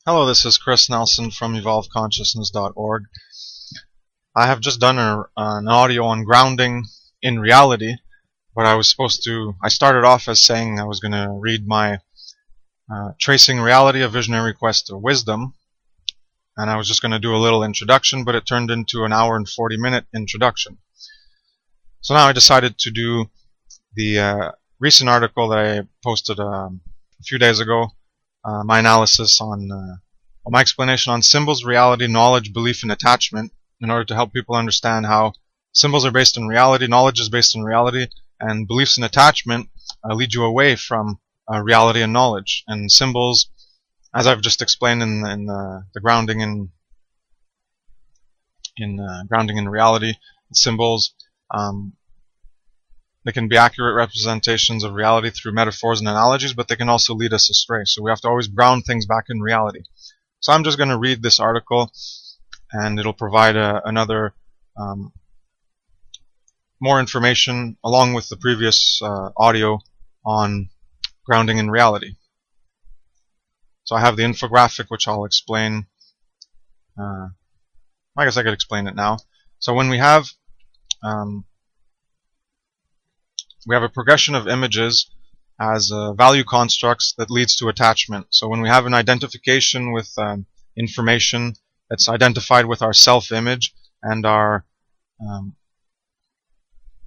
Hello, this is Kris Nelson from evolveconsciousness.org. I have just done an audio on grounding in reality, but I started off as saying I was going to read my Tracing Reality, a Visionary Quest to Wisdom, and I was just going to do a little introduction, but it turned into an hour and 40-minute introduction. So now I decided to do the recent article that I posted a few days ago, my analysis on my explanation on symbols, reality, knowledge, belief, and attachment, in order to help people understand how symbols are based in reality, knowledge is based in reality, and beliefs and attachment lead you away from reality and knowledge. And symbols, as I've just explained in the grounding in reality, symbols they can be accurate representations of reality through metaphors and analogies, but they can also lead us astray. So we have to always ground things back in reality. So I'm just going to read this article, and it'll provide another more information along with the previous audio on grounding in reality. So I have the infographic, which I'll explain. I guess I could explain it now. So when we have a progression of images as value constructs that leads to attachment. So when we have an identification with information that's identified with our self-image and our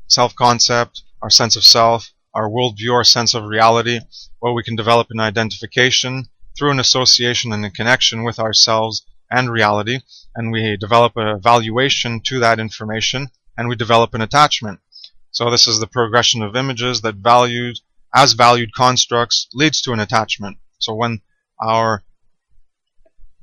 self-concept, our sense of self, our worldview, our sense of reality, well, we can develop an identification through an association and a connection with ourselves and reality, and we develop a valuation to that information, and we develop an attachment. So this is the progression of images that as valued constructs leads to an attachment. So when the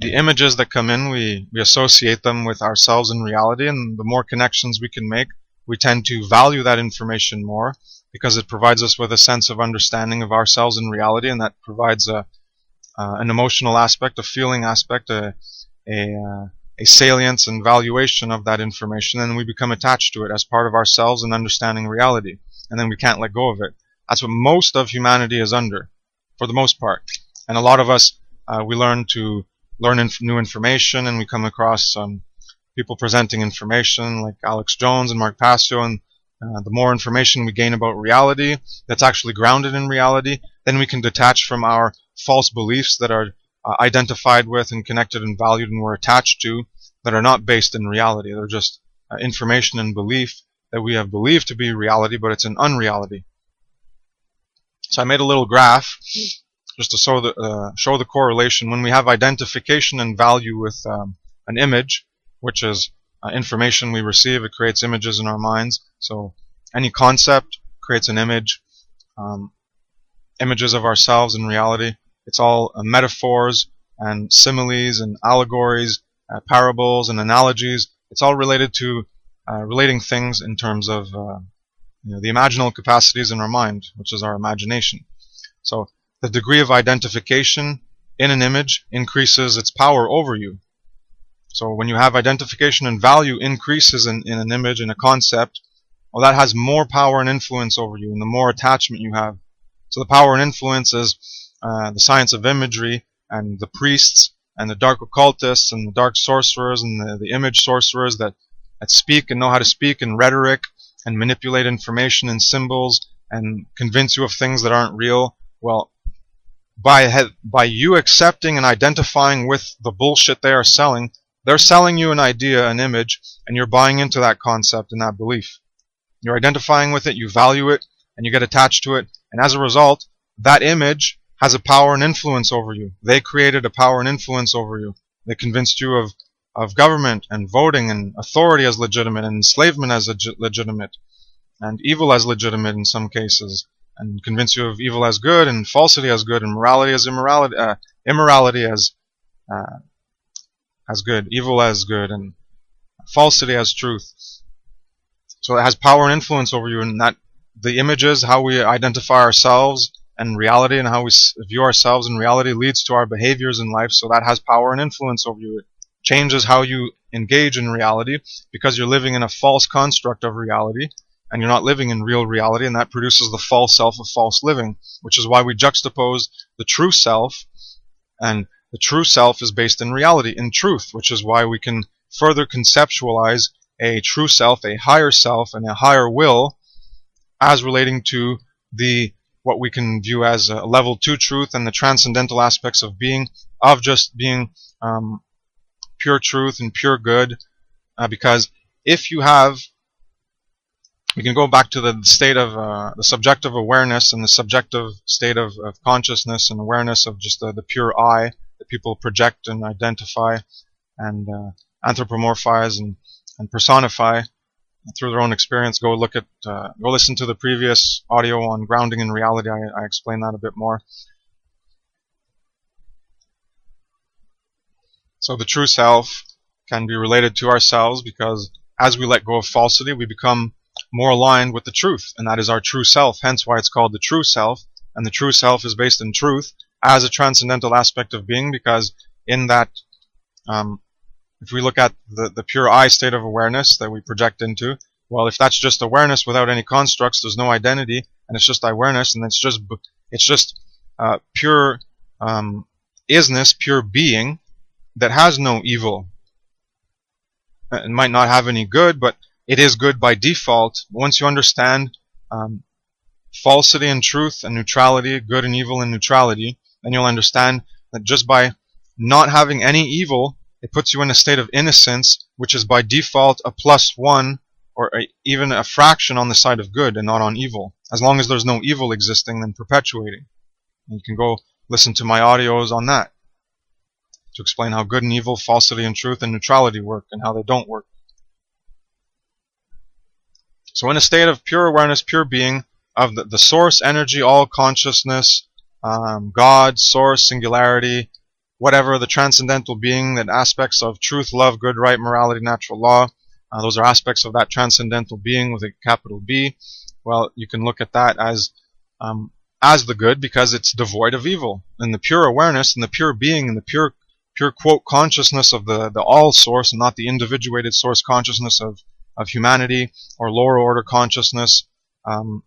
images that come in, we associate them with ourselves in reality, and the more connections we can make, we tend to value that information more because it provides us with a sense of understanding of ourselves in reality, and that provides an emotional aspect, a feeling aspect, a salience and valuation of that information, and we become attached to it as part of ourselves and understanding reality, and then we can't let go of it. That's what most of humanity is under, for the most part. And a lot of us, we learn new information, and we come across people presenting information like Alex Jones and Mark Passio, and the more information we gain about reality that's actually grounded in reality, then we can detach from our false beliefs that are identified with and connected and valued and we're attached to, that are not based in reality. They're just information and belief that we have believed to be reality, but it's an unreality. So I made a little graph just to show the correlation. When we have identification and value with an image, which is information we receive, it creates images in our minds. So any concept creates an image, images of ourselves in reality. It's all metaphors and similes and allegories, parables and analogies. It's all related to relating things in terms of the imaginal capacities in our mind, which is our imagination. So the degree of identification in an image increases its power over you. So when you have identification and value increases in an image, in a concept, well, that has more power and influence over you, and the more attachment you have. So the power and influence is the science of imagery, and the priests and the dark occultists and the dark sorcerers and the image sorcerers that speak and know how to speak in rhetoric and manipulate information and symbols and convince you of things that aren't real. Well, by you accepting and identifying with the bullshit they are selling, they're selling you an idea, an image, and you're buying into that concept and that belief. You're identifying with it, you value it, and you get attached to it, and as a result, that image has a power and influence over you. They created a power and influence over you. They convinced you of government and voting and authority as legitimate and enslavement as legitimate and evil as legitimate in some cases, and convince you of evil as good and falsity as good and morality as immorality, immorality as good, evil as good, and falsity as truth. So it has power and influence over you, and that the images, how we identify ourselves and reality, and how we view ourselves in reality, leads to our behaviors in life. So that has power and influence over you. It changes how you engage in reality because you're living in a false construct of reality, and you're not living in real reality, and that produces the false self of false living, which is why we juxtapose the true self and the true self is based in reality, in truth, which is why we can further conceptualize a true self, a higher self, and a higher will as relating to what we can view as a level 2 truth and the transcendental aspects of being, of just being pure truth and pure good. Because if you have, we can go back to the state of the subjective awareness and the subjective state of consciousness and awareness of just the pure I that people project and identify and anthropomorphize and personify through their own experience. Go listen to the previous audio on grounding in reality. I explain that a bit more. So the true self can be related to ourselves because as we let go of falsity, we become more aligned with the truth, and that is our true self. Hence why it's called the true self, and the true self is based in truth as a transcendental aspect of being, because in that if we look at the pure I state of awareness that we project into, well, if that's just awareness without any constructs, there's no identity, and it's just awareness, and it's just pure isness, pure being that has no evil. It might not have any good, but it is good by default. Once you understand falsity and truth and neutrality, good and evil and neutrality, then you'll understand that just by not having any evil, it puts you in a state of innocence, which is by default a +1 or even a fraction on the side of good and not on evil. As long as there's no evil existing, then perpetuating. And you can go listen to my audios on that to explain how good and evil, falsity and truth and neutrality work and how they don't work. So in a state of pure awareness, pure being, of the source, energy, all consciousness, God, source, singularity, whatever, the transcendental being, that aspects of truth, love, good, right, morality, natural law, those are aspects of that transcendental being with a capital B. Well, you can look at that as the good because it's devoid of evil. And the pure awareness and the pure being and the pure quote consciousness of the all source, and not the individuated source consciousness of humanity or lower order consciousness,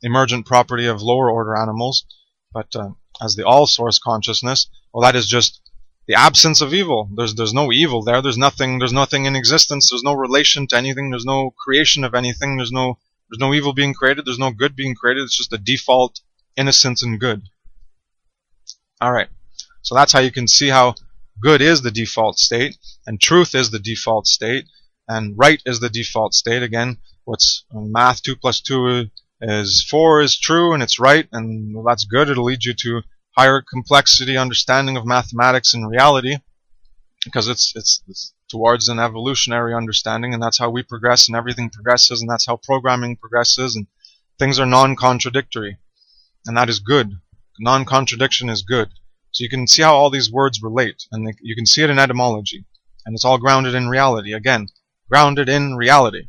emergent property of lower order animals, but as the all source consciousness, well, that is just the absence of evil. There's no evil there. There's nothing in existence. There's no relation to anything. There's no creation of anything. There's no evil being created. There's no good being created. It's just the default innocence and good. All right. So that's how you can see how good is the default state, and truth is the default state, and right is the default state. Again, what's math 2 + 2 is 4 is true and it's right, and well, that's good. It'll lead you to higher complexity understanding of mathematics and reality, because it's towards an evolutionary understanding, and that's how we progress and everything progresses, and that's how programming progresses, and things are non-contradictory, and that is good. Non-contradiction is good. So you can see how all these words relate, and you can see it in etymology, and it's all grounded in reality. Again, grounded in reality.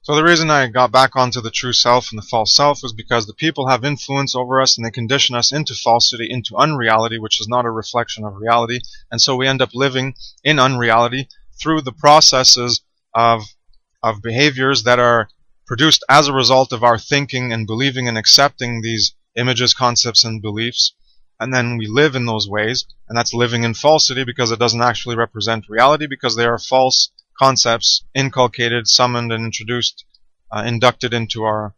So the reason I got back onto the true self and the false self was because the people have influence over us, and they condition us into falsity, into unreality, which is not a reflection of reality, and so we end up living in unreality through the processes of behaviors that are produced as a result of our thinking and believing and accepting these images, concepts, and beliefs, and then we live in those ways, and that's living in falsity because it doesn't actually represent reality, because they are false concepts inculcated, summoned, and introduced, inducted into our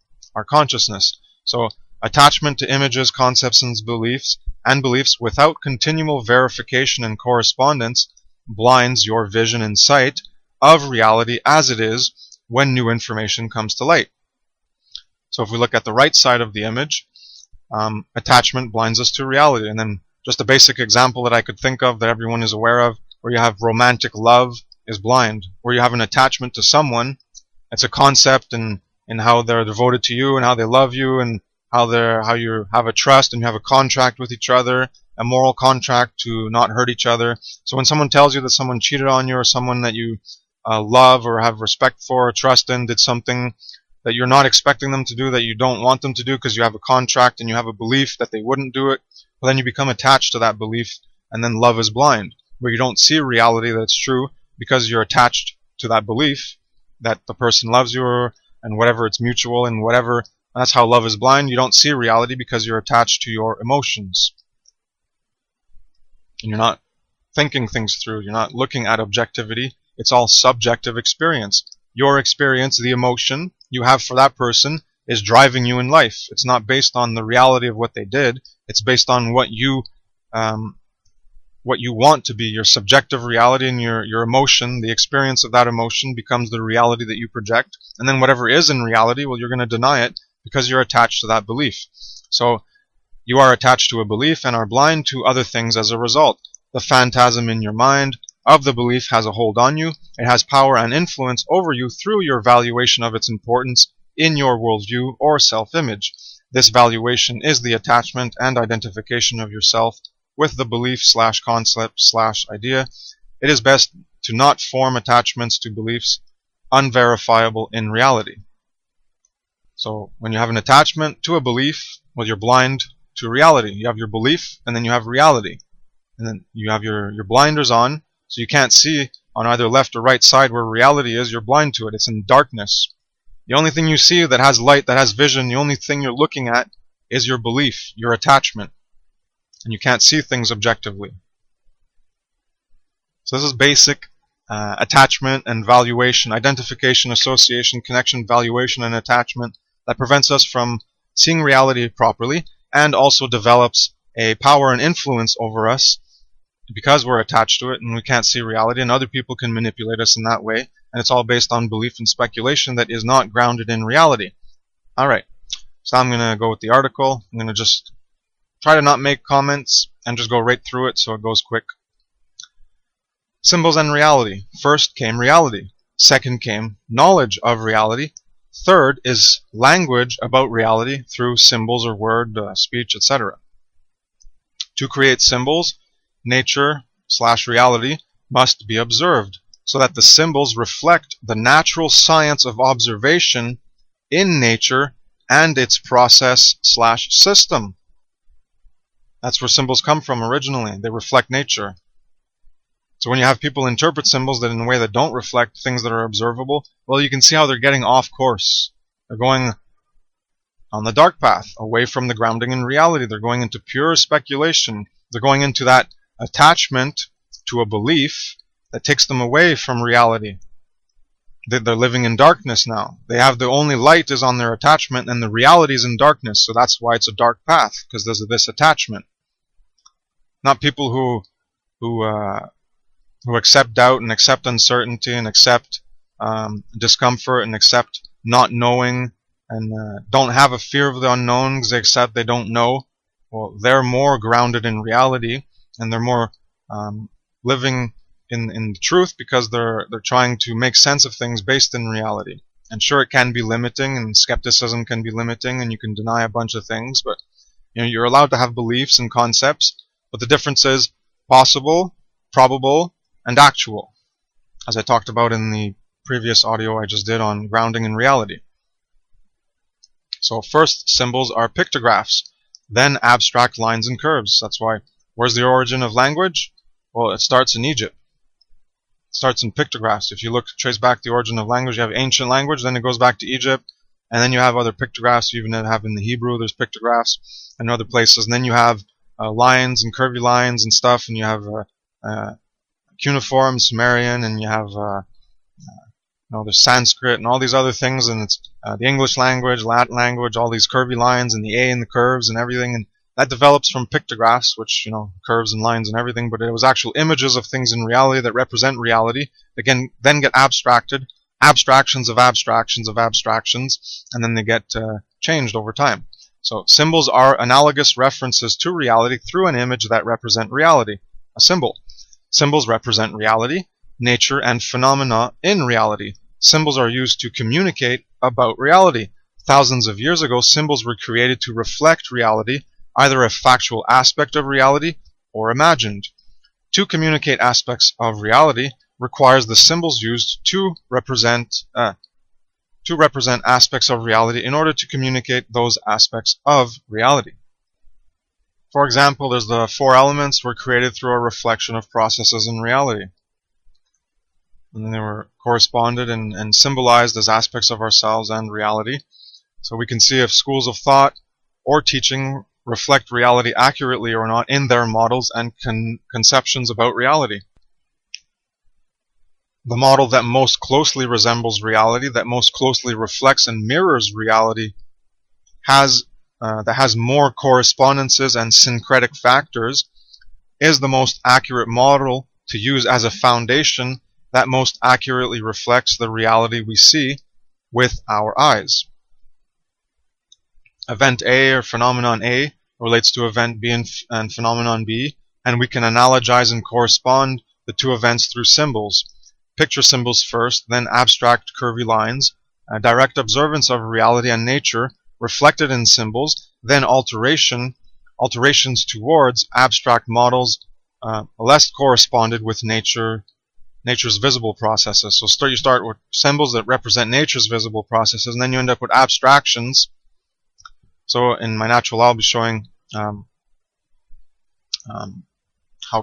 consciousness. So attachment to images, concepts, and beliefs without continual verification and correspondence blinds your vision and sight of reality as it is when new information comes to light. So if we look at the right side of the image, attachment blinds us to reality. And then just a basic example that I could think of that everyone is aware of, where you have romantic love, is blind. Where you have an attachment to someone, it's a concept and how they're devoted to you and how they love you and how you have a trust and you have a contract with each other, a moral contract to not hurt each other. So when someone tells you that someone cheated on you, or someone that you love or have respect for or trust in did something that you're not expecting them to do, that you don't want them to do because you have a contract and you have a belief that they wouldn't do it, well, then you become attached to that belief, and then love is blind, where you don't see reality that's true because you're attached to that belief that the person loves you, and whatever, it's mutual, and whatever That's how love is blind. You don't see reality because you're attached to your emotions. And you're not thinking things through. You're not looking at objectivity. It's all subjective experience. Your experience, the emotion you have for that person, is driving you in life. It's not based on the reality of what they did. It's based on what you want to be. Your subjective reality and your emotion, the experience of that emotion becomes the reality that you project. And then whatever is in reality, well, you're going to deny it because you're attached to that belief. So you are attached to a belief and are blind to other things as a result. The phantasm in your mind of the belief has a hold on you. It has power and influence over you through your valuation of its importance in your worldview or self-image. This valuation is the attachment and identification of yourself with the belief/concept/idea. It is best to not form attachments to beliefs unverifiable in reality. So when you have an attachment to a belief, well, you're blind to reality. You have your belief, and then you have reality. And then you have your blinders on, so you can't see on either left or right side where reality is. You're blind to it. It's in darkness. The only thing you see that has light, that has vision, the only thing you're looking at is your belief, your attachment. And you can't see things objectively. So this is basic attachment and valuation, identification, association, connection, valuation, and attachment that prevents us from seeing reality properly and also develops a power and influence over us because we're attached to it and we can't see reality, and other people can manipulate us in that way, and it's all based on belief and speculation that is not grounded in reality. Alright, so I'm going to go with the article. I'm going to just try to not make comments and just go right through it so it goes quick. Symbols and reality. First came reality. Second came knowledge of reality. Third is language about reality through symbols or word, speech, etc. To create symbols, nature/reality must be observed so that the symbols reflect the natural science of observation in nature and its process/system. That's where symbols come from originally. They reflect nature. So when you have people interpret symbols that in a way that don't reflect things that are observable, well, you can see how they're getting off course. They're going on the dark path, away from the grounding in reality. They're going into pure speculation. They're going into that attachment to a belief that takes them away from reality. They're living in darkness now. They have the only light is on their attachment, and the reality is in darkness. So that's why it's a dark path, because there's this attachment. Not people who accept doubt and accept uncertainty and accept discomfort and accept not knowing and don't have a fear of the unknown because they accept they don't know. Well, they're more grounded in reality and they're more living in the truth because they're trying to make sense of things based in reality. And sure, it can be limiting, and skepticism can be limiting, and you can deny a bunch of things, but you're allowed to have beliefs and concepts. But the difference is possible, probable, and actual, as I talked about in the previous audio I just did on grounding in reality. So first, symbols are pictographs, then abstract lines and curves. That's why, where's the origin of language? Well, it starts in Egypt. It starts in pictographs. If you trace back the origin of language, you have ancient language, then it goes back to Egypt, and then you have other pictographs. You even have in the Hebrew, there's pictographs, and other places, and then you have lines and curvy lines and stuff, and you have cuneiform, Sumerian, and you have there's Sanskrit and all these other things, and it's the English language, Latin language, all these curvy lines and the A and the curves and everything, and that develops from pictographs, which curves and lines and everything, but it was actual images of things in reality that represent reality that then get abstracted, abstractions of abstractions of abstractions, and then they get changed over time. So symbols are analogous references to reality through an image that represent reality, a symbol. Symbols represent reality, nature, and phenomena in reality. Symbols are used to communicate about reality. Thousands of years ago, symbols were created to reflect reality, either a factual aspect of reality or imagined. To communicate aspects of reality requires the symbols used to represent aspects of reality in order to communicate those aspects of reality. For example, there's the four elements were created through a reflection of processes in reality. And they were corresponded and symbolized as aspects of ourselves and reality. So we can see if schools of thought or teaching reflect reality accurately or not in their models and conceptions about reality. The model that most closely resembles reality, that most closely reflects and mirrors reality, that has more correspondences and syncretic factors, is the most accurate model to use as a foundation that most accurately reflects the reality we see with our eyes. Event A or phenomenon A relates to event B and phenomenon B, and we can analogize and correspond the two events through symbols. Picture symbols first, then abstract curvy lines, direct observance of reality and nature reflected in symbols, then alterations towards abstract models less corresponded with nature's visible processes. So you start with symbols that represent nature's visible processes, and then you end up with abstractions. So in my natural law, I'll be showing how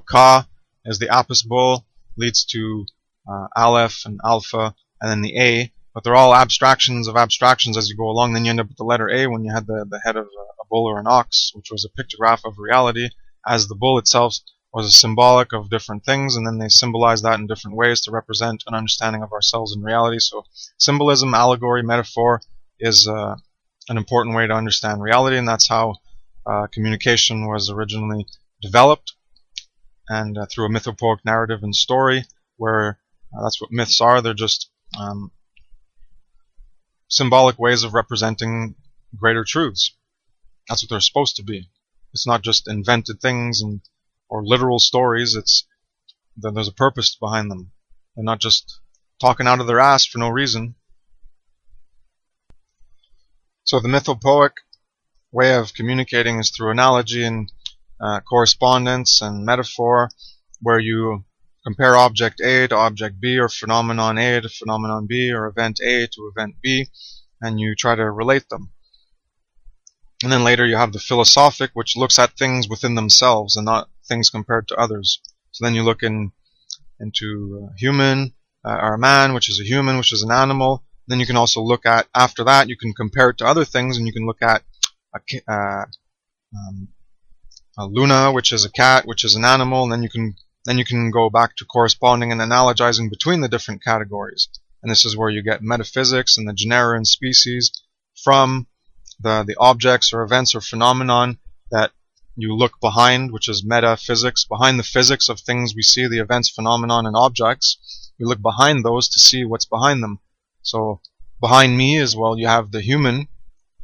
Ka is the apis bull, leads to Aleph and Alpha, and then the A, but they're all abstractions of abstractions as you go along. Then you end up with the letter A when you had the head of a bull or an ox, which was a pictograph of reality, as the bull itself was a symbolic of different things, and then they symbolize that in different ways to represent an understanding of ourselves in reality. So symbolism, allegory, metaphor is an important way to understand reality, and that's how communication was originally developed, and through a mythopoeic narrative and story, where that's what myths are. They're just symbolic ways of representing greater truths. That's what they're supposed to be. It's not just invented things or literal stories. There's a purpose behind them. They're not just talking out of their ass for no reason. So the mythopoeic way of communicating is through analogy and correspondence and metaphor, where you compare object A to object B, or phenomenon A to phenomenon B, or event A to event B, and you try to relate them. And then later you have the philosophic, which looks at things within themselves and not things compared to others. So then you look into human, or a man, which is a human, which is an animal. Then you can also look at, after that, you can compare it to other things, and you can look at a Luna, which is a cat, which is an animal, and then you can go back to corresponding and analogizing between the different categories. And this is where you get metaphysics and the genera and species from the objects or events or phenomenon that you look behind, which is metaphysics, behind the physics of things we see, the events, phenomenon, and objects. You look behind those to see what's behind them. So behind me is, well, you have the human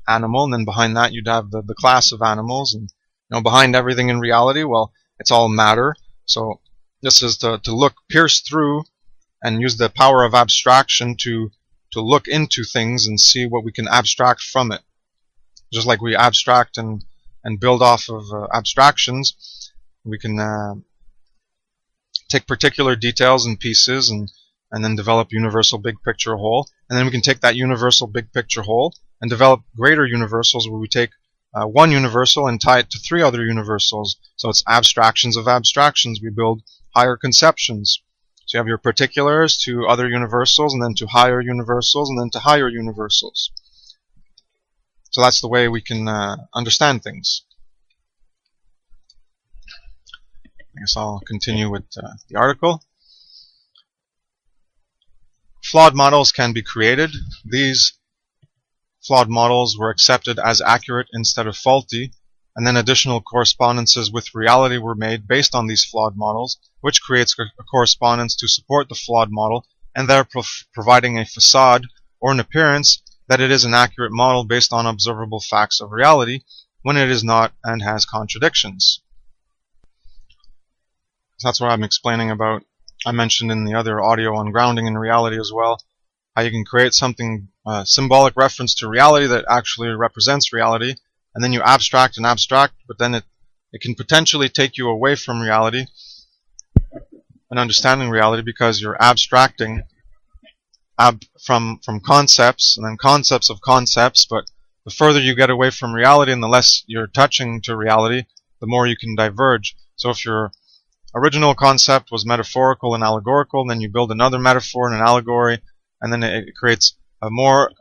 animal, and then behind that you'd have the class of animals, and behind everything in reality, well, it's all matter. So this is to pierce through and use the power of abstraction to look into things and see what we can abstract from it. Just like we abstract and build off of abstractions, we can take particular details and pieces and then develop universal big picture whole. And then we can take that universal big picture whole and develop greater universals, where we take one universal and tie it to three other universals. So it's abstractions of abstractions. We build higher conceptions. So you have your particulars to other universals, and then to higher universals, and then to higher universals. So that's the way we can understand things. I guess I'll continue with the article. Flawed models can be created. These flawed models were accepted as accurate instead of faulty, and then additional correspondences with reality were made based on these flawed models, which creates a correspondence to support the flawed model, and therefore providing a facade or an appearance that it is an accurate model based on observable facts of reality, when it is not and has contradictions. So that's what I'm explaining about. I mentioned in the other audio on grounding in reality as well, how you can create something, symbolic reference to reality that actually represents reality, and then you abstract and abstract, but then it can potentially take you away from reality and understanding reality, because you're abstracting from concepts, and then concepts of concepts. But the further you get away from reality and the less you're touching to reality, the more you can diverge. So if your original concept was metaphorical and allegorical, and then you build another metaphor and an allegory, and then it creates more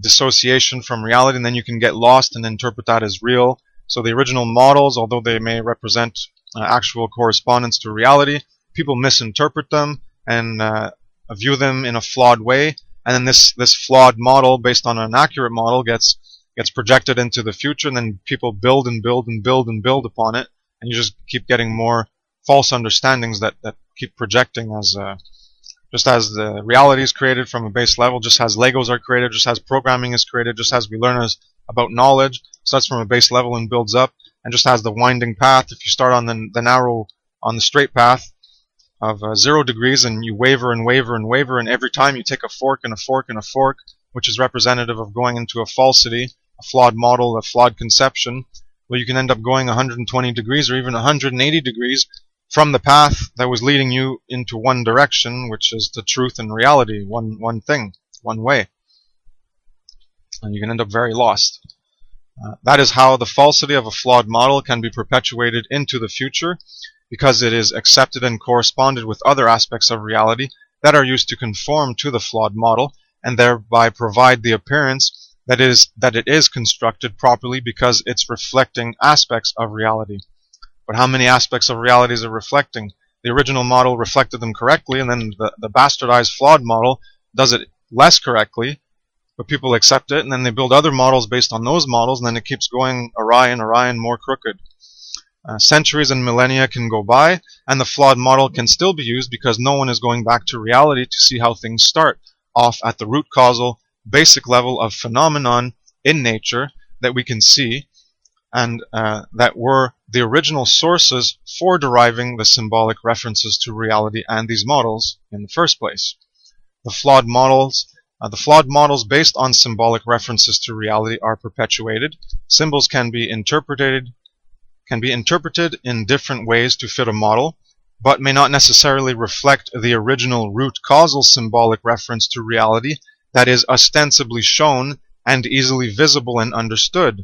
dissociation from reality, and then you can get lost and interpret that as real. So the original models, although they may represent actual correspondence to reality, people misinterpret them and view them in a flawed way, and then this flawed model, based on an accurate model, gets projected into the future, and then people build and build and build and build upon it, and you just keep getting more false understandings that keep projecting as just as the reality is created from a base level, just as Legos are created, just as programming is created, just as we learn about knowledge, starts from a base level and builds up, and just as the winding path, if you start on the straight path of 0 degrees, and you waver and waver and waver, and every time you take a fork and a fork and a fork, which is representative of going into a falsity, a flawed model, a flawed conception, well, you can end up going 120 degrees or even 180 degrees from the path that was leading you into one direction, which is the truth and reality, one thing, one way. And you can end up very lost. That is how the falsity of a flawed model can be perpetuated into the future, because it is accepted and corresponded with other aspects of reality that are used to conform to the flawed model, and thereby provide the appearance that it is constructed properly because it's reflecting aspects of reality. But how many aspects of reality is it reflecting? The original model reflected them correctly, and then the bastardized flawed model does it less correctly, but people accept it, and then they build other models based on those models, and then it keeps going awry and more crooked. Centuries and millennia can go by, and the flawed model can still be used because no one is going back to reality to see how things start off at the root causal basic level of phenomenon in nature that we can see, and that were the original sources for deriving the symbolic references to reality and these models in the first place. The flawed models based on symbolic references to reality are perpetuated. Symbols can be interpreted in different ways to fit a model, but may not necessarily reflect the original root causal symbolic reference to reality that is ostensibly shown and easily visible and understood.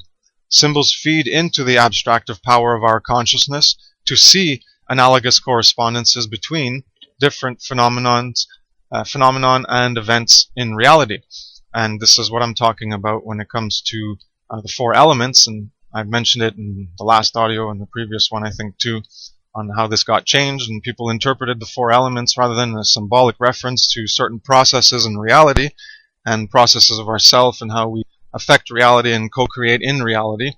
Symbols feed into the abstractive power of our consciousness to see analogous correspondences between different phenomenon and events in reality. And this is what I'm talking about when it comes to the 4 elements, and I've mentioned it in the last audio and the previous one, I think, too, on how this got changed, and people interpreted the 4 elements rather than a symbolic reference to certain processes in reality and processes of ourself and how we affect reality and co-create in reality,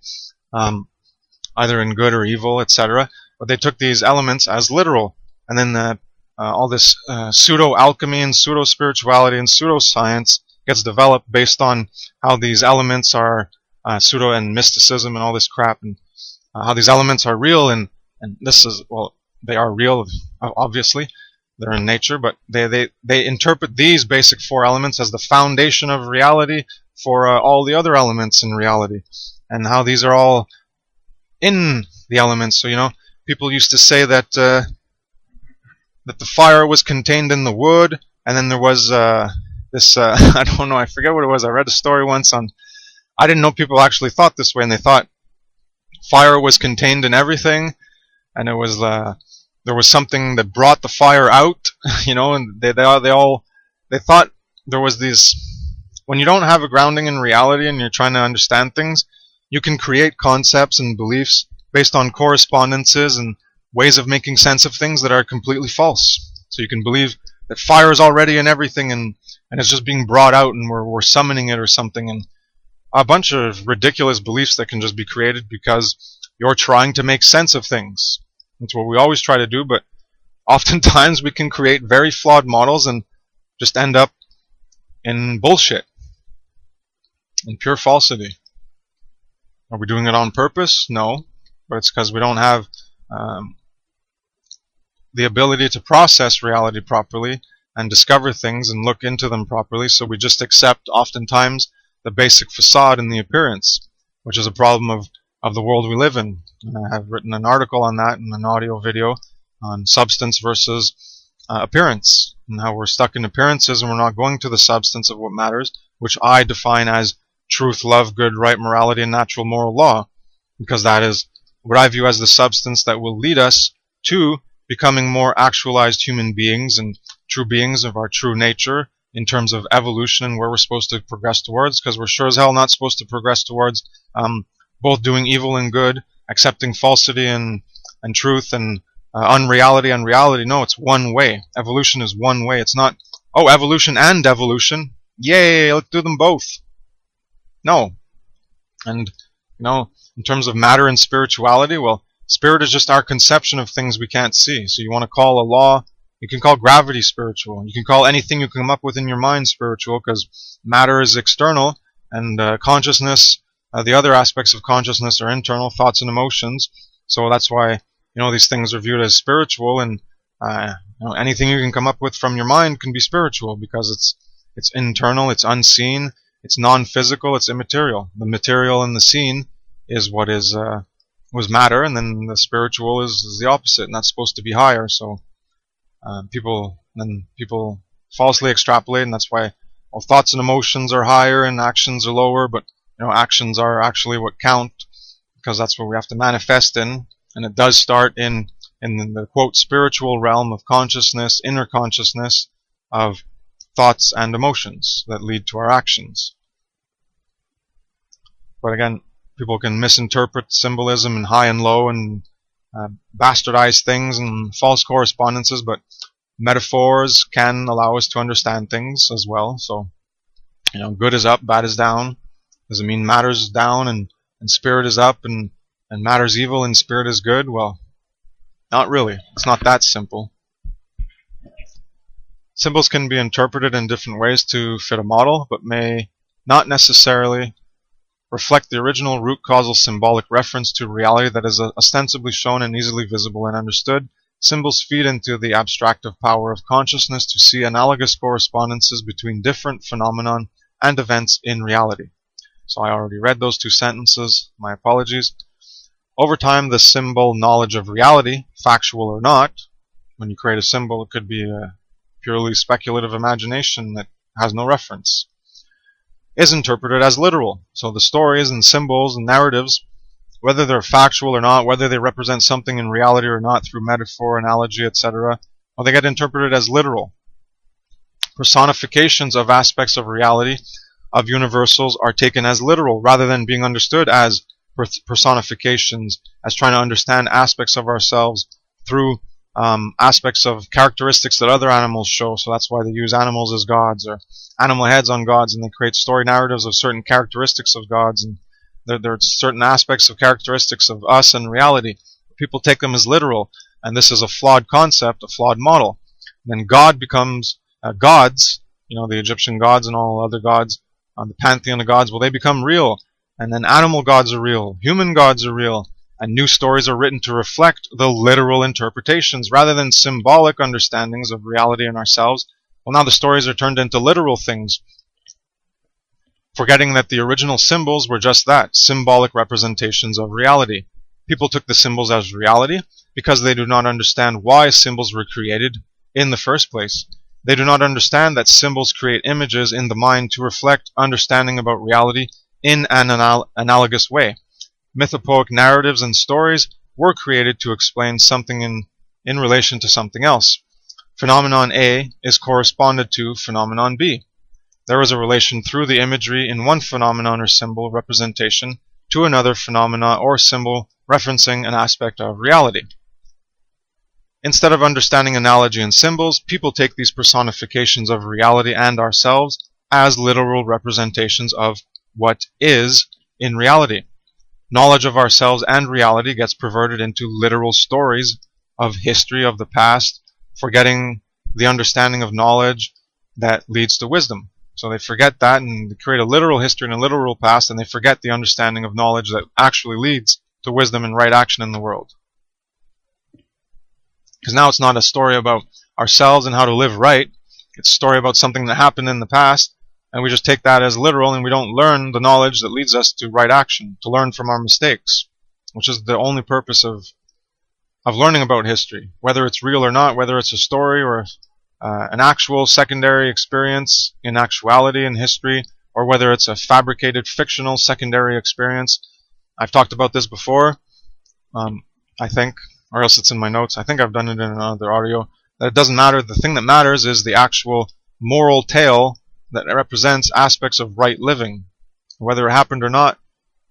either in good or evil, etc. But they took these elements as literal, and then all this pseudo-alchemy and pseudo-spirituality and pseudo-science gets developed based on how these elements are pseudo and mysticism and all this crap, and how these elements are real, and this is, well, they are real, obviously, they're in nature, but they interpret these basic 4 elements as the foundation of reality for all the other elements in reality, and how these are all in the elements. So, people used to say that that the fire was contained in the wood, and then there was this, I don't know, I forget what it was, I read a story once on, I didn't know people actually thought this way, and they thought fire was contained in everything, and it was there was something that brought the fire out, and they thought there was these. When you don't have a grounding in reality and you're trying to understand things, you can create concepts and beliefs based on correspondences and ways of making sense of things that are completely false. So you can believe that fire is already in everything and it's just being brought out and we're summoning it or something, and a bunch of ridiculous beliefs that can just be created because you're trying to make sense of things. That's what we always try to do, but oftentimes we can create very flawed models and just end up in bullshit, in pure falsity. Are we doing it on purpose? No, but it's because we don't have the ability to process reality properly and discover things and look into them properly, so we just accept oftentimes the basic facade and the appearance, which is a problem of the world we live in. And I have written an article on that in an audio video on substance versus appearance, and how we're stuck in appearances and we're not going to the substance of what matters, which I define as truth, love, good, right, morality, and natural moral law, because that is what I view as the substance that will lead us to becoming more actualized human beings and true beings of our true nature in terms of evolution and where we're supposed to progress towards, because we're sure as hell not supposed to progress towards both doing evil and good, accepting falsity and truth, and unreality and reality. No, it's one way. Evolution is one way. It's not, oh, evolution and devolution. Yay, let's do them both. No. And, in terms of matter and spirituality, well, spirit is just our conception of things we can't see. So you want to call a law, you can call gravity spiritual. You can call anything you come up with in your mind spiritual, because matter is external, and consciousness, the other aspects of consciousness are internal, thoughts and emotions. So that's why, these things are viewed as spiritual, and anything you can come up with from your mind can be spiritual, because it's internal, it's unseen, it's non-physical, it's immaterial. The material and the seen is what was matter, and then the spiritual is the opposite, and that's supposed to be higher. So people falsely extrapolate, and that's why thoughts and emotions are higher and actions are lower, but actions are actually what count, because that's what we have to manifest in, and it does start in the quote spiritual realm of consciousness, inner consciousness of thoughts and emotions that lead to our actions. But again, people can misinterpret symbolism and high and low and bastardize things and false correspondences, but metaphors can allow us to understand things as well. So, good is up, bad is down. Does it mean matter is down and spirit is up, and matter is evil and spirit is good? Well, not really. It's not that simple. Symbols can be interpreted in different ways to fit a model, but may not necessarily reflect the original root causal symbolic reference to reality that is ostensibly shown and easily visible and understood. Symbols feed into the abstractive power of consciousness to see analogous correspondences between different phenomenon and events in reality. So I already read those two sentences, my apologies. Over time, the symbol knowledge of reality, factual or not, when you create a symbol, it could be a purely speculative imagination that has no reference, is interpreted as literal. So the stories and symbols and narratives, whether they're factual or not, whether they represent something in reality or not through metaphor, analogy, etc., well, they get interpreted as literal. Personifications of aspects of reality, of universals, are taken as literal rather than being understood as personifications, as trying to understand aspects of ourselves through aspects of characteristics that other animals show. So that's why they use animals as gods, or animal heads on gods, and they create story narratives of certain characteristics of gods, and there are certain aspects of characteristics of us and reality. People take them as literal, and this is a flawed concept, a flawed model. And then God becomes gods, the Egyptian gods and all other gods, the pantheon of gods, well, they become real. And then animal gods are real, human gods are real, and new stories are written to reflect the literal interpretations rather than symbolic understandings of reality and ourselves. Well, now the stories are turned into literal things, forgetting that the original symbols were just that, symbolic representations of reality. People took the symbols as reality because they do not understand why symbols were created in the first place. They do not understand that symbols create images in the mind to reflect understanding about reality in an analogous way. Mythopoeic narratives and stories were created to explain something in relation to something else. Phenomenon A is corresponded to phenomenon B. There is a relation through the imagery in one phenomenon or symbol representation to another phenomena or symbol referencing an aspect of reality. Instead of understanding analogy and symbols, people take these personifications of reality and ourselves as literal representations of what is in reality. Knowledge of ourselves and reality gets perverted into literal stories of history of the past, forgetting the understanding of knowledge that leads to wisdom. So they forget that and they create a literal history and a literal past, and they forget the understanding of knowledge that actually leads to wisdom and right action in the world. Because now it's not a story about ourselves and how to live right, it's a story about something that happened in the past, and we just take that as literal, and we don't learn the knowledge that leads us to right action, to learn from our mistakes, which is the only purpose of learning about history, whether it's real or not, whether it's a story or an actual secondary experience in actuality in history, or whether it's a fabricated fictional secondary experience. I've talked about this before, I think, or else it's in my notes. I think I've done it in another audio. That it doesn't matter. The thing that matters is the actual moral tale that represents aspects of right living. Whether it happened or not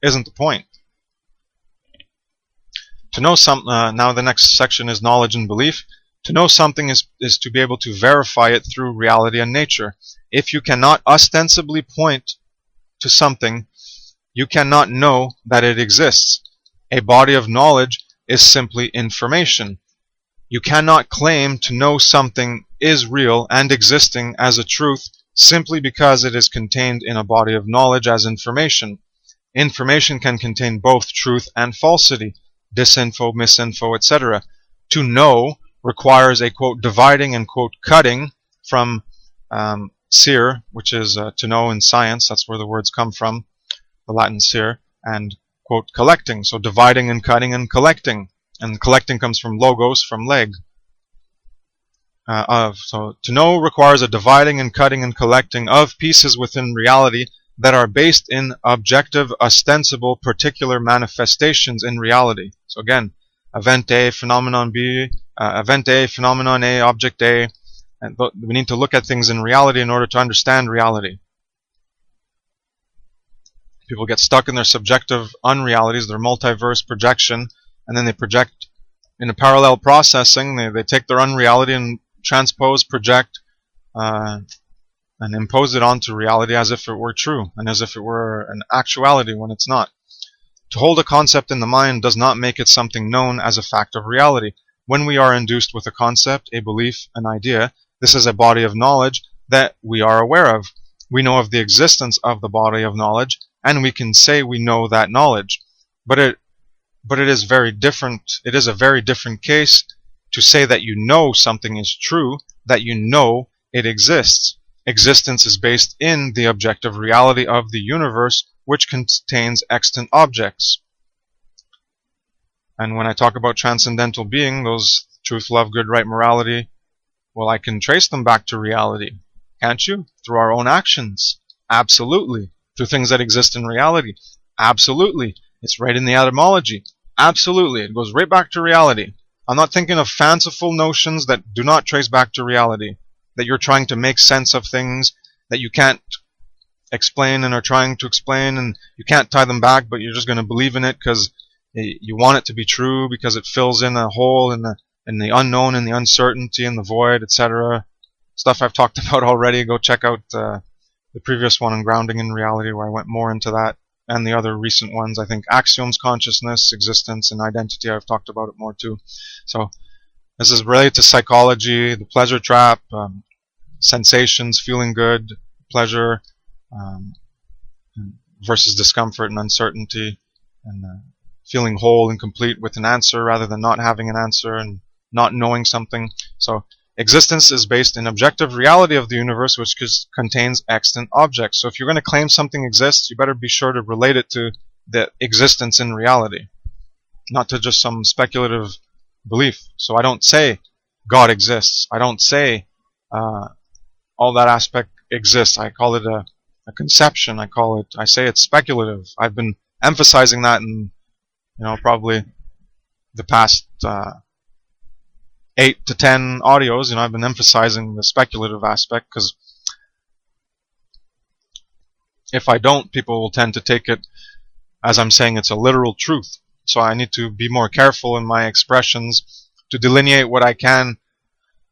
isn't the point. To know now the next section is knowledge and belief. To know something is to be able to verify it through reality and nature. If you cannot ostensibly point to something, you cannot know that it exists. A body of knowledge is simply information. You cannot claim to know something is real and existing as a truth simply because it is contained in a body of knowledge as information. Information can contain both truth and falsity, disinfo, misinfo, etc. To know requires a quote dividing and quote cutting from ser, which is to know in science. That's where the words come from, the Latin ser, and quote collecting. So dividing and cutting and collecting. And collecting comes from logos, from leg. So to know requires a dividing and cutting and collecting of pieces within reality that are based in objective, ostensible, particular manifestations in reality. So again, event A, phenomenon B, event A, phenomenon A, object A. And we need to look at things in reality in order to understand reality. People get stuck in their subjective unrealities, their multiverse projection, and then they project in a parallel processing. They take their unreality and transpose, project, and impose it onto reality as if it were true and as if it were an actuality when it's not. To hold a concept in the mind does not make it something known as a fact of reality. When we are induced with a concept, a belief, an idea, this is a body of knowledge that we are aware of. We know of the existence of the body of knowledge, and we can say we know that knowledge. But it is very different. It is a very different case to say that you know something is true, that you know it exists. Existence is based in the objective reality of the universe, which contains extant objects. And when I talk about transcendental being, those truth, love, good, right, morality, well, I can trace them back to reality. Can't you? Through our own actions. Absolutely. Through things that exist in reality. Absolutely. It's right in the etymology. Absolutely. It goes right back to reality. I'm not thinking of fanciful notions that do not trace back to reality. That you're trying to make sense of things that you can't explain and are trying to explain, and you can't tie them back, but you're just going to believe in it because you want it to be true, because it fills in a hole in the unknown and the uncertainty and the void, etc. Stuff I've talked about already. Go check out the previous one on grounding in reality, where I went more into that, and the other recent ones. I think axioms, consciousness, existence, and identity, I've talked about it more too. So this is related to psychology, the pleasure trap, sensations, feeling good, pleasure, versus discomfort and uncertainty, and feeling whole and complete with an answer rather than not having an answer and not knowing something. So existence is based in objective reality of the universe, which contains extant objects. So if you're going to claim something exists, you better be sure to relate it to the existence in reality, not to just some speculative belief. So I don't say God exists. I don't say all that aspect exists. I call it a conception. I say it's speculative. I've been emphasizing that in probably the past 8 to 10 audios. I've been emphasizing the speculative aspect, because if I don't, people will tend to take it as I'm saying it's a literal truth. So I need to be more careful in my expressions to delineate what I can.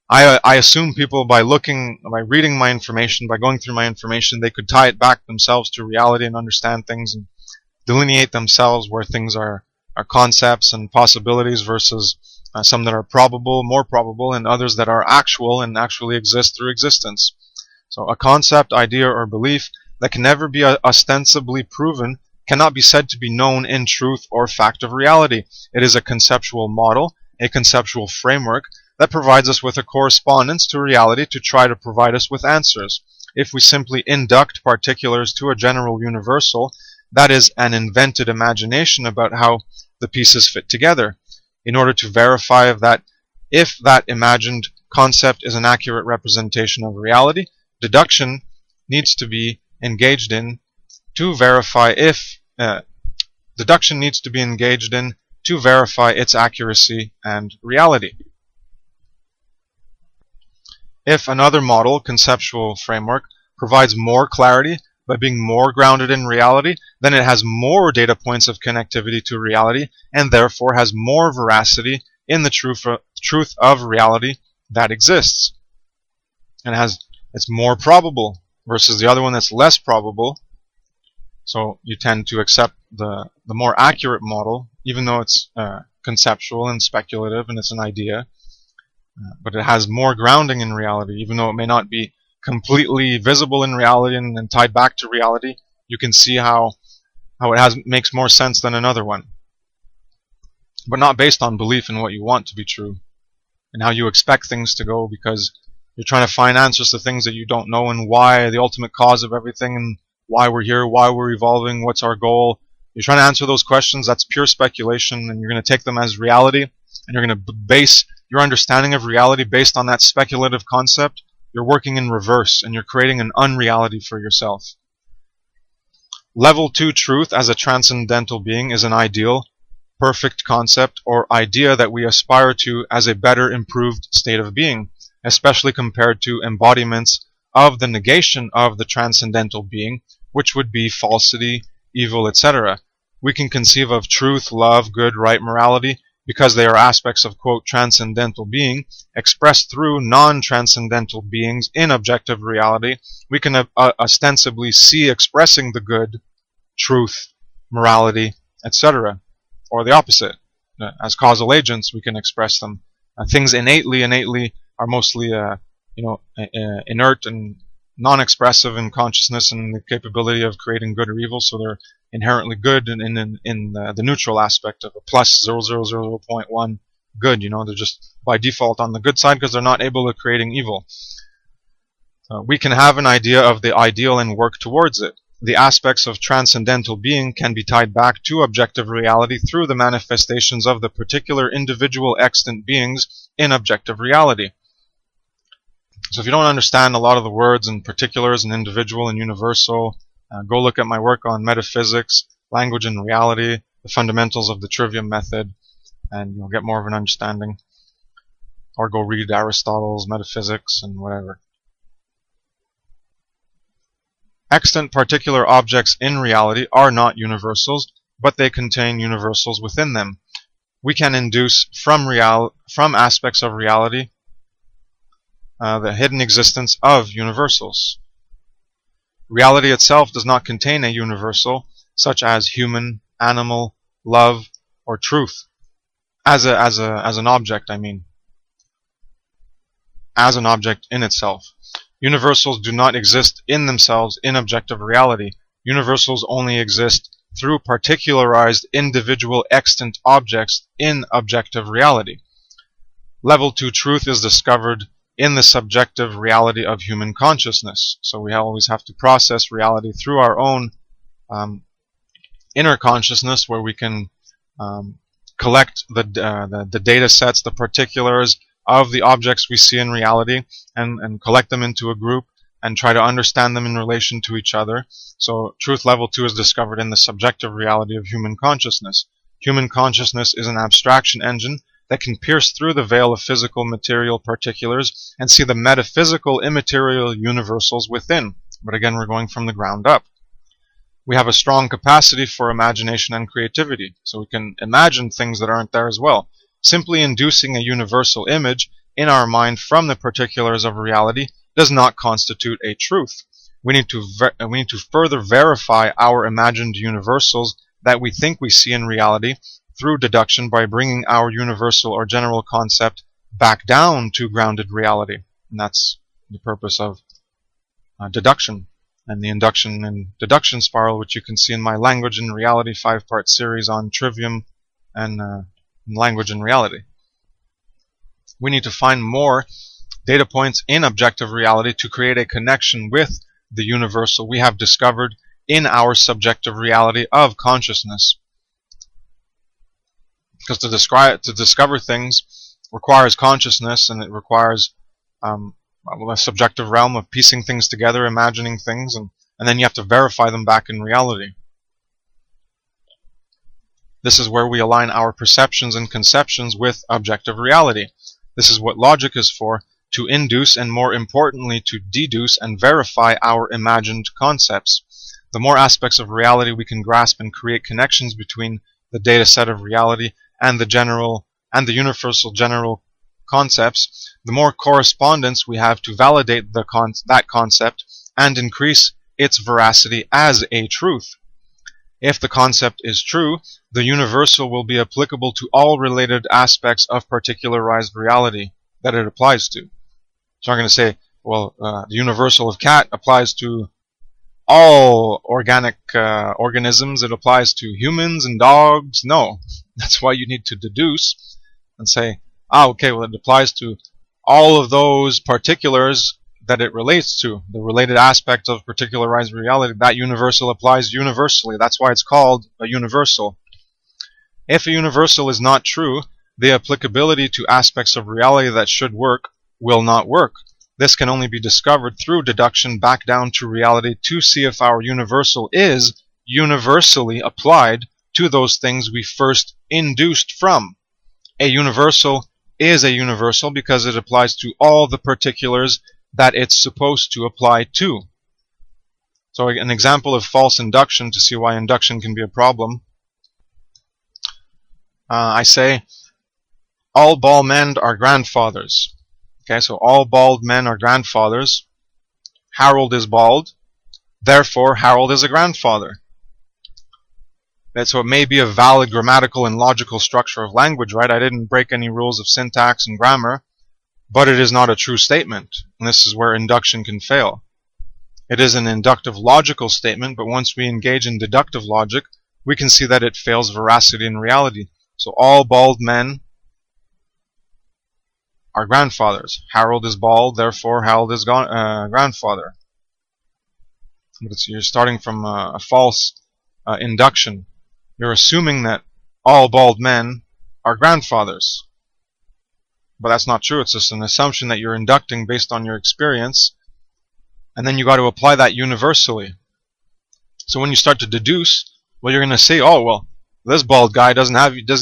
I assume people, by reading my information, by going through my information, they could tie it back themselves to reality and understand things and delineate themselves where things are concepts and possibilities versus some that are probable, more probable, and others that are actual and actually exist through existence. So a concept, idea, or belief that can never be ostensibly proven cannot be said to be known in truth or fact of reality. It is a conceptual model, a conceptual framework that provides us with a correspondence to reality to try to provide us with answers. If we simply induct particulars to a general universal, that is an invented imagination about how the pieces fit together. In order to verify that if that imagined concept is an accurate representation of reality, deduction needs to be engaged in to verify its accuracy and reality. If another model, conceptual framework, provides more clarity by being more grounded in reality, then it has more data points of connectivity to reality and therefore has more veracity in the truth of reality that exists. And it's more probable versus the other one that's less probable. So you tend to accept the more accurate model, even though it's conceptual and speculative and it's an idea. But it has more grounding in reality, even though it may not be completely visible in reality and tied back to reality. You can see how it makes more sense than another one, but not based on belief in what you want to be true and how you expect things to go, because you're trying to find answers to things that you don't know, and why, the ultimate cause of everything, and why we're here, why we're evolving, what's our goal. You're trying to answer those questions. That's pure speculation, and you're going to take them as reality, and you're going to base your understanding of reality based on that speculative concept. You're working in reverse, and you're creating an unreality for yourself. Level 2 truth as a transcendental being is an ideal, perfect concept or idea that we aspire to as a better, improved state of being, especially compared to embodiments of the negation of the transcendental being, which would be falsity, evil, etc. We can conceive of truth, love, good, right, morality, because they are aspects of, quote, transcendental being, expressed through non-transcendental beings in objective reality. We can ostensibly see expressing the good, truth, morality, etc. Or the opposite. As causal agents, we can express them. Things innately are mostly inert and non-expressive in consciousness and the capability of creating good or evil, so they're inherently good in the neutral aspect of a plus 0.1 good. They're just by default on the good side because they're not able to creating evil. We can have an idea of the ideal and work towards it. The aspects of transcendental being can be tied back to objective reality through the manifestations of the particular individual extant beings in objective reality. So if you don't understand a lot of the words and particulars and individual and universal, go look at my work on metaphysics, language and reality, the fundamentals of the trivium method, and you'll get more of an understanding. Or go read Aristotle's Metaphysics and whatever. Extant particular objects in reality are not universals, but they contain universals within them. We can induce from aspects of reality the hidden existence of universals. Reality itself does not contain a universal, such as human, animal, love, or truth. As an object, I mean. As an object in itself. Universals do not exist in themselves in objective reality. Universals only exist through particularized individual extant objects in objective reality. Level 2 truth is discovered in the subjective reality of human consciousness. So we always have to process reality through our own inner consciousness, where we can collect the data sets, the particulars of the objects we see in reality, and collect them into a group and try to understand them in relation to each other. So truth level 2 is discovered in the subjective reality of human consciousness. Human consciousness is an abstraction engine that can pierce through the veil of physical material particulars and see the metaphysical immaterial universals within. But again, we're going from the ground up. We have a strong capacity for imagination and creativity, so we can imagine things that aren't there as well. Simply inducing a universal image in our mind from the particulars of reality does not constitute a truth. We need to further verify our imagined universals that we think we see in reality through deduction by bringing our universal or general concept back down to grounded reality. And that's the purpose of deduction and the induction and deduction spiral, which you can see in my Language and Reality 5-part series on trivium and language and reality. We need to find more data points in objective reality to create a connection with the universal we have discovered in our subjective reality of consciousness. Because to discover things requires consciousness, and it requires a subjective realm of piecing things together, imagining things, and then you have to verify them back in reality. This is where we align our perceptions and conceptions with objective reality. This is what logic is for, to induce and, more importantly, to deduce and verify our imagined concepts. The more aspects of reality we can grasp and create connections between the data set of reality and the universal general concepts, the more correspondence we have to validate that concept and increase its veracity as a truth. If the concept is true, the universal will be applicable to all related aspects of particularized reality that it applies to. So I'm going to say, well, the universal of cat applies to all organic organisms. It applies to humans and dogs. No, that's why you need to deduce and say, okay, well, it applies to all of those particulars that it relates to, the related aspect of particularized reality. That universal applies universally. That's why it's called a universal. If a universal is not true, the applicability to aspects of reality that should work will not work. This can only be discovered through deduction back down to reality to see if our universal is universally applied to those things we first induced from. A universal is a universal because it applies to all the particulars that it's supposed to apply to. So an example of false induction to see why induction can be a problem. I say, all bald men are grandfathers. Okay, so all bald men are grandfathers. Harold is bald, therefore Harold is a grandfather. So it may be a valid grammatical and logical structure of language, right? I didn't break any rules of syntax and grammar, but it is not a true statement. And this is where induction can fail. It is an inductive logical statement, but once we engage in deductive logic, we can see that it fails veracity in reality. So all bald men are grandfathers. Harold is bald, therefore Harold is grandfather. But you're starting from a false induction. You're assuming that all bald men are grandfathers. But that's not true. It's just an assumption that you're inducting based on your experience. And then you got to apply that universally. So when you start to deduce, well, you're going to say, oh, well, this bald guy doesn't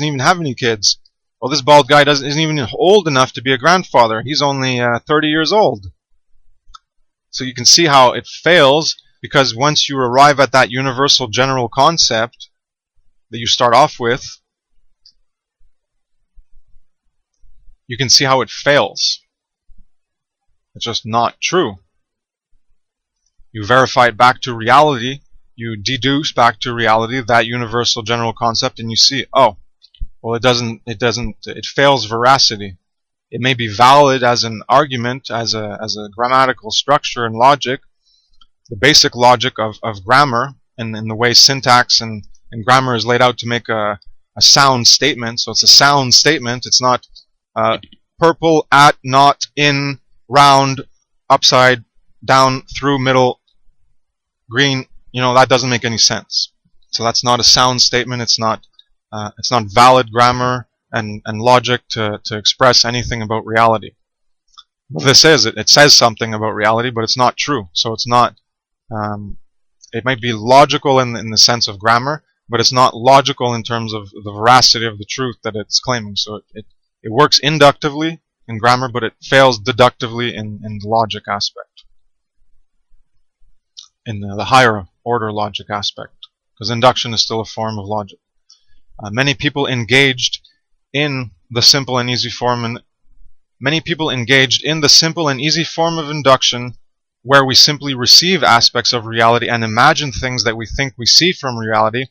even have any kids. Well, this bald guy isn't even old enough to be a grandfather. He's only 30 years old. So you can see how it fails, because once you arrive at that universal general concept that you start off with, you can see how it fails. It's just not true. You verify it back to reality, you deduce back to reality that universal general concept, and you see, oh, well, it fails veracity. It may be valid as an argument, as a grammatical structure and logic, the basic logic of grammar, and the way syntax and grammar is laid out to make a sound statement. So it's a sound statement. It's not purple, at, not, in, round, upside, down, through, middle, green. That doesn't make any sense. So that's not a sound statement. It's not valid grammar and logic to express anything about reality. What this is, it says something about reality, but it's not true. So it's not. It might be logical in the sense of grammar, but it's not logical in terms of the veracity of the truth that it's claiming. So it works inductively in grammar, but it fails deductively in the logic aspect, in the higher order logic aspect, because induction is still a form of logic. Many people engaged in the simple and easy form, of induction, where we simply receive aspects of reality and imagine things that we think we see from reality,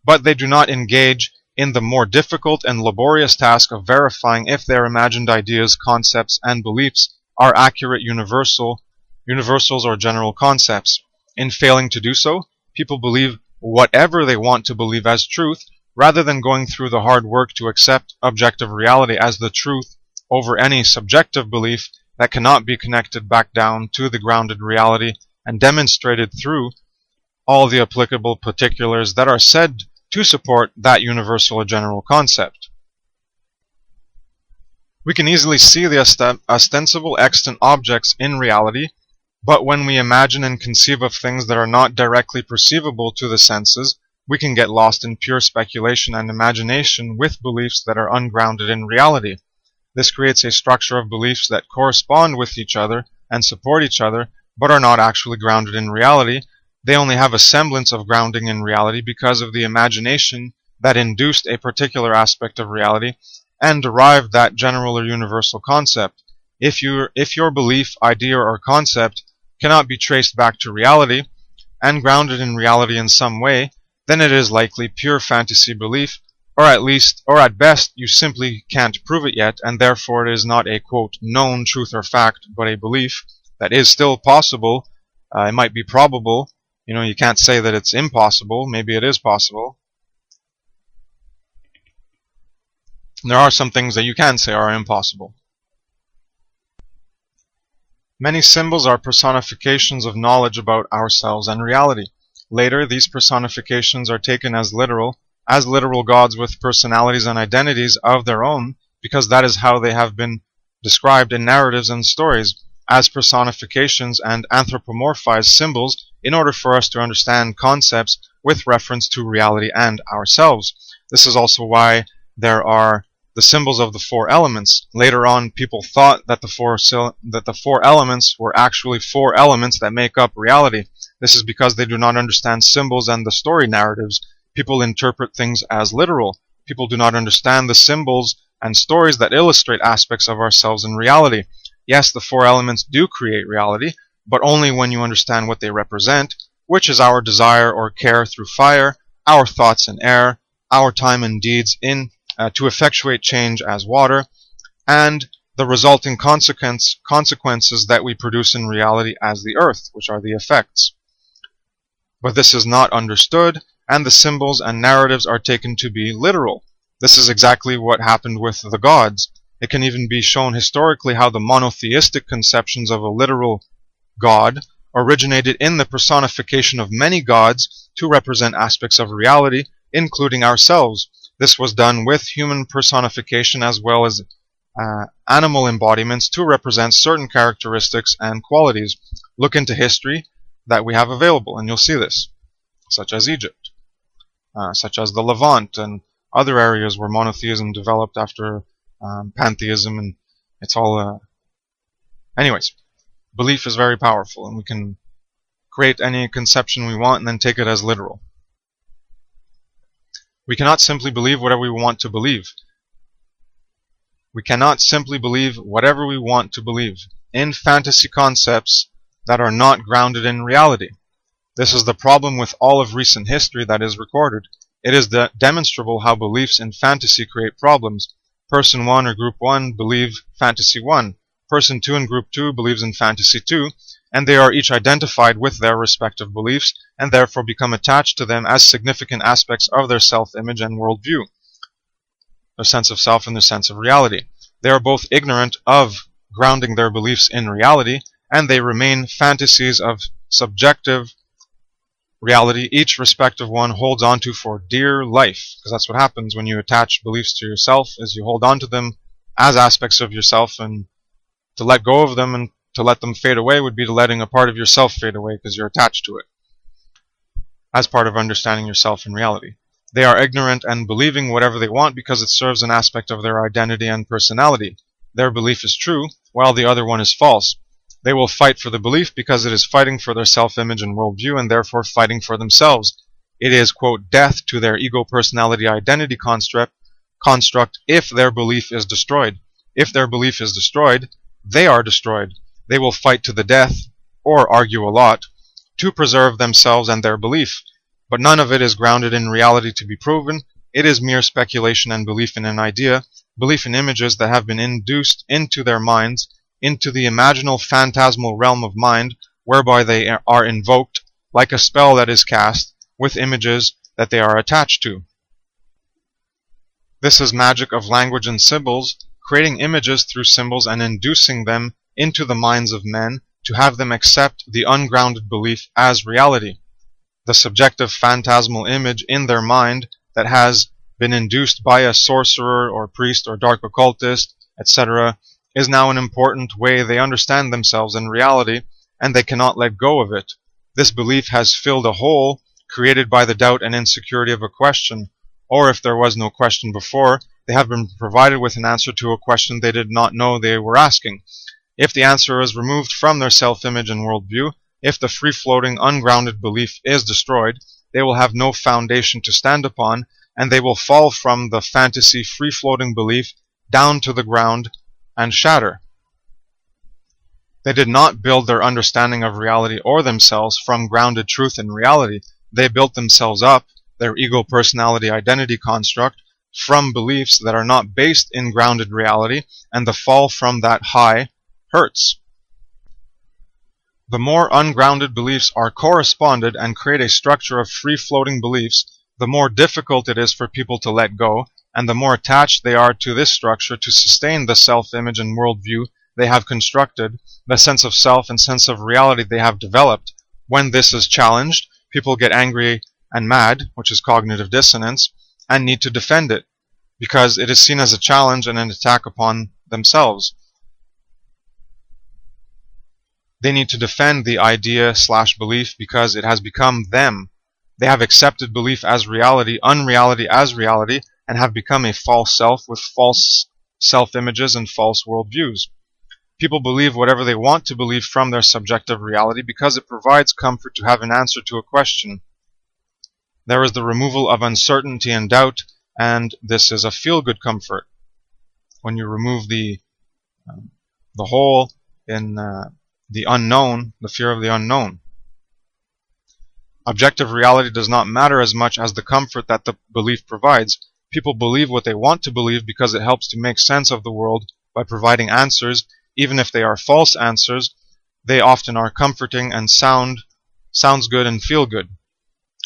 but they do not engage in the more difficult and laborious task of verifying if their imagined ideas, concepts, and beliefs are accurate universals or general concepts. In failing to do so, people believe whatever they want to believe as truth, rather than going through the hard work to accept objective reality as the truth over any subjective belief that cannot be connected back down to the grounded reality and demonstrated through all the applicable particulars that are said to support that universal or general concept. We can easily see the ostensible extant objects in reality, but when we imagine and conceive of things that are not directly perceivable to the senses, we can get lost in pure speculation and imagination with beliefs that are ungrounded in reality. This creates a structure of beliefs that correspond with each other and support each other, but are not actually grounded in reality. They only have a semblance of grounding in reality because of the imagination that induced a particular aspect of reality and derived that general or universal concept. If your belief, idea, or concept cannot be traced back to reality and grounded in reality in some way, then it is likely pure fantasy belief, or at best, you simply can't prove it yet, and therefore it is not a, quote, known truth or fact, but a belief that is still possible. It might be probable. You can't say that it's impossible. Maybe it is possible. There are some things that you can say are impossible. Many symbols are personifications of knowledge about ourselves and reality. Later, these personifications are taken as literal gods with personalities and identities of their own, because that is how they have been described in narratives and stories, as personifications and anthropomorphized symbols, in order for us to understand concepts with reference to reality and ourselves. This is also why there are the symbols of the four elements. Later on, people thought that the four elements were actually four elements that make up reality. This is because they do not understand symbols and the story narratives. People interpret things as literal. People do not understand the symbols and stories that illustrate aspects of ourselves in reality. Yes, the four elements do create reality, but only when you understand what they represent, which is our desire or care through fire, our thoughts in air, our time and deeds to effectuate change as water, and the resulting consequences that we produce in reality as the earth, which are the effects. But this is not understood, and the symbols and narratives are taken to be literal. This is exactly what happened with the gods. It can even be shown historically how the monotheistic conceptions of a literal God originated in the personification of many gods to represent aspects of reality, including ourselves. This was done with human personification as well as animal embodiments to represent certain characteristics and qualities. Look into history that we have available, and you'll see this, such as Egypt, such as the Levant, and other areas where monotheism developed after pantheism, and it's all... Anyways, belief is very powerful, and we can create any conception we want and then take it as literal. We cannot simply believe whatever we want to believe. We cannot simply believe whatever we want to believe in fantasy concepts that are not grounded in reality. This is the problem with all of recent history that is recorded. It is demonstrable how beliefs in fantasy create problems. Person 1 or Group 1 believe Fantasy 1. Person 2 and Group 2 believes in Fantasy 2, and they are each identified with their respective beliefs, and therefore become attached to them as significant aspects of their self-image and worldview, their sense of self and their sense of reality. They are both ignorant of grounding their beliefs in reality, and they remain fantasies of subjective reality each respective one holds on to for dear life, because that's what happens when you attach beliefs to yourself, is you hold on to them as aspects of yourself, and to let go of them and to let them fade away would be to letting a part of yourself fade away because you're attached to it as part of understanding yourself in reality. They are ignorant and believing whatever they want because it serves an aspect of their identity and personality. Their belief is true, while the other one is false. They will fight for the belief because it is fighting for their self-image and worldview, and therefore fighting for themselves. It is, quote, death to their ego personality identity construct if their belief is destroyed. If their belief is destroyed, they are destroyed. They will fight to the death, or argue a lot, to preserve themselves and their belief. But none of it is grounded in reality to be proven. It is mere speculation and belief in an idea, belief in images that have been induced into their minds, into the imaginal phantasmal realm of mind, whereby they are invoked, like a spell that is cast, with images that they are attached to. This is magic of language and symbols, creating images through symbols and inducing them into the minds of men to have them accept the ungrounded belief as reality. The subjective phantasmal image in their mind that has been induced by a sorcerer or priest or dark occultist, etc., is now an important way they understand themselves in reality, and they cannot let go of it. This belief has filled a hole created by the doubt and insecurity of a question, or if there was no question before, they have been provided with an answer to a question they did not know they were asking. If the answer is removed from their self-image and worldview, if the free-floating, ungrounded belief is destroyed, they will have no foundation to stand upon, and they will fall from the fantasy free-floating belief down to the ground and shatter. They did not build their understanding of reality or themselves from grounded truth and reality. They built themselves up, their ego personality identity construct, from beliefs that are not based in grounded reality, and the fall from that high hurts. The more ungrounded beliefs are corresponded and create a structure of free-floating beliefs, the more difficult it is for people to let go, and the more attached they are to this structure to sustain the self-image and worldview they have constructed, the sense of self and sense of reality they have developed. When this is challenged, people get angry and mad, which is cognitive dissonance, and need to defend it, because it is seen as a challenge and an attack upon themselves. They need to defend the idea/belief because it has become them. They have accepted belief as reality, unreality as reality, and have become a false self with false self-images and false worldviews. People believe whatever they want to believe from their subjective reality because it provides comfort to have an answer to a question. There is the removal of uncertainty and doubt, and this is a feel-good comfort. When you remove the hole in the unknown, the fear of the unknown. Objective reality does not matter as much as the comfort that the belief provides. People believe what they want to believe because it helps to make sense of the world by providing answers. Even if they are false answers, they often are comforting and sounds good and feel good.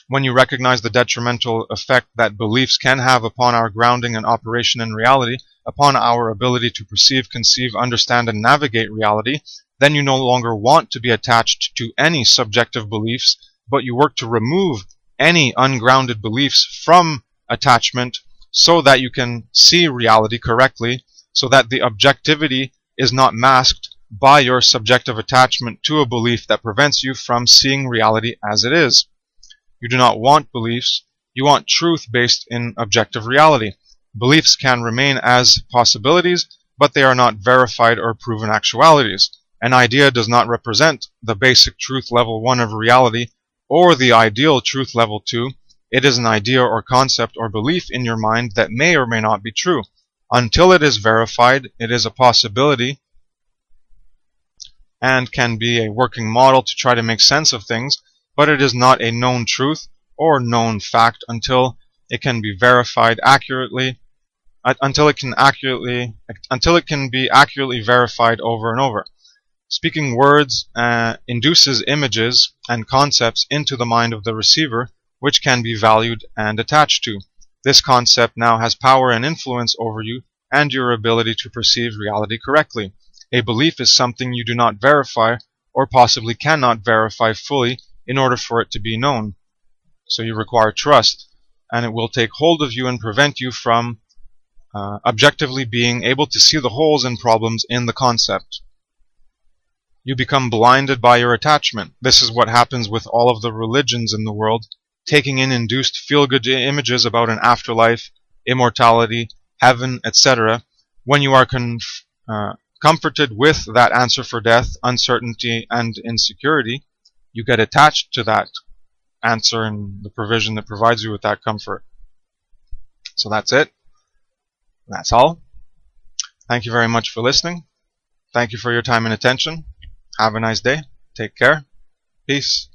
When you recognize the detrimental effect that beliefs can have upon our grounding and operation in reality, upon our ability to perceive, conceive, understand, and navigate reality, then you no longer want to be attached to any subjective beliefs, but you work to remove any ungrounded beliefs from attachment so that you can see reality correctly, so that the objectivity is not masked by your subjective attachment to a belief that prevents you from seeing reality as it is. You do not want beliefs, you want truth based in objective reality. Beliefs can remain as possibilities, but they are not verified or proven actualities. An idea does not represent the basic truth level 1 of reality or the ideal truth level 2. It is an idea or concept or belief in your mind that may or may not be true. Until it is verified, it is a possibility and can be a working model to try to make sense of things, but it is not a known truth or known fact until it can be verified accurately, until it can be accurately verified over and over. Speaking words induces images and concepts into the mind of the receiver, which can be valued and attached to. This concept now has power and influence over you and your ability to perceive reality correctly. A belief is something you do not verify or possibly cannot verify fully in order for it to be known. So you require trust, and it will take hold of you and prevent you from objectively being able to see the holes and problems in the concept. You become blinded by your attachment. This is what happens with all of the religions in the world, taking in induced feel-good images about an afterlife, immortality, heaven, etc. When you are comforted with that answer for death, uncertainty, and insecurity, you get attached to that answer and the provision that provides you with that comfort. So that's it. That's all. Thank you very much for listening. Thank you for your time and attention. Have a nice day. Take care. Peace.